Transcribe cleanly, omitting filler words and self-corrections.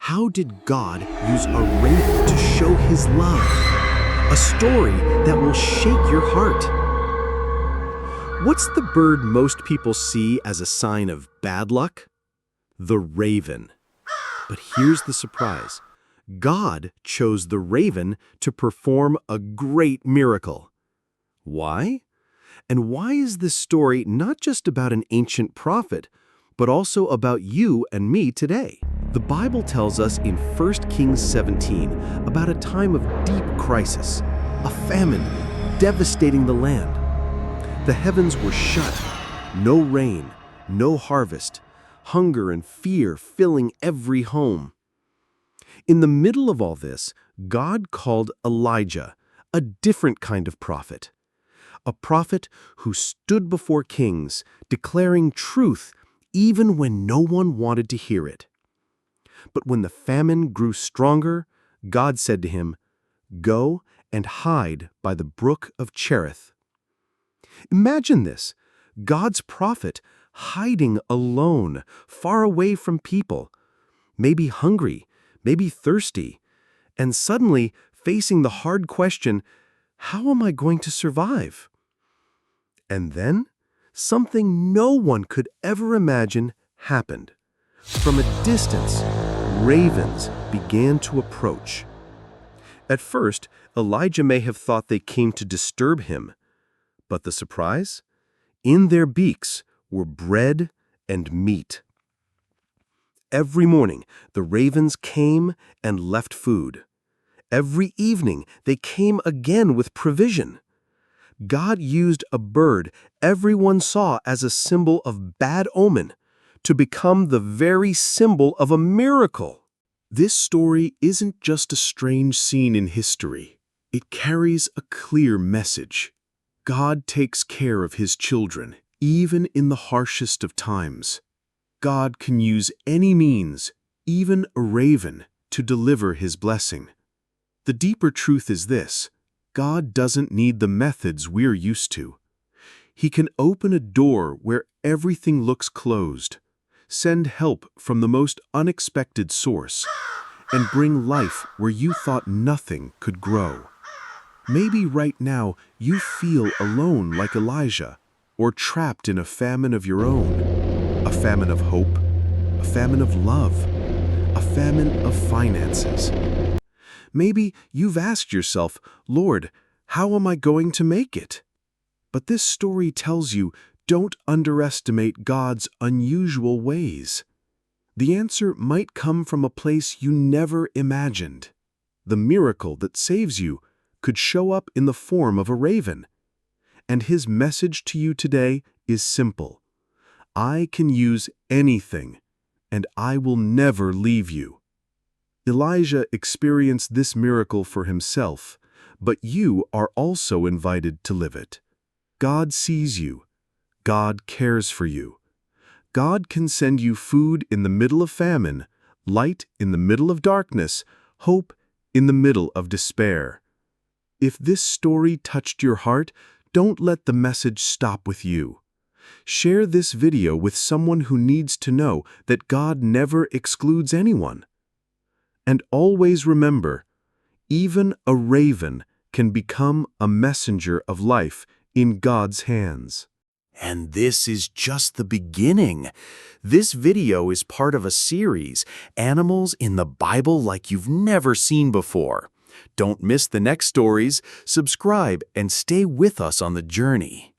How did God use a raven to show his love? A story that will shake your heart. What's the bird most people see as a sign of bad luck? The raven. But here's the surprise. God chose the raven to perform a great miracle. Why? And why is this story not just about an ancient prophet, but also about you and me today? The Bible tells us in 1 Kings 17 about a time of deep crisis, a famine devastating the land. The heavens were shut, no rain, no harvest, hunger and fear filling every home. In the middle of all this, God called Elijah, a different kind of prophet. A prophet who stood before kings, declaring truth even when no one wanted to hear it. But when the famine grew stronger, God said to him, "Go and hide by the brook of Cherith." Imagine this, God's prophet hiding alone, far away from people, maybe hungry, maybe thirsty, and suddenly facing the hard question, how am I going to survive? And then, something no one could ever imagine happened. From a distance, ravens began to approach. At first, Elijah may have thought they came to disturb him. But the surprise? In their beaks were bread and meat. Every morning, the ravens came and left food. Every evening, they came again with provision. God used a bird everyone saw as a symbol of bad omen to become the very symbol of a miracle. This story isn't just a strange scene in history. It carries a clear message. God takes care of his children, even in the harshest of times. God can use any means, even a raven, to deliver his blessing. The deeper truth is this: God doesn't need the methods we're used to. He can open a door where everything looks closed, send help from the most unexpected source, and bring life where you thought nothing could grow. Maybe right now you feel alone like Elijah, or trapped in a famine of your own. A famine of hope, a famine of love, a famine of finances. Maybe you've asked yourself, "Lord, how am I going to make it?" But this story tells you, don't underestimate God's unusual ways. The answer might come from a place you never imagined. The miracle that saves you could show up in the form of a raven. And his message to you today is simple. I can use anything, and I will never leave you. Elijah experienced this miracle for himself, but you are also invited to live it. God sees you. God cares for you. God can send you food in the middle of famine, light in the middle of darkness, hope in the middle of despair. If this story touched your heart, don't let the message stop with you. Share this video with someone who needs to know that God never excludes anyone. And always remember, even a raven can become a messenger of life in God's hands. And this is just the beginning. This video is part of a series, Animals in the Bible Like You've Never Seen Before. Don't miss the next stories, subscribe, and stay with us on the journey.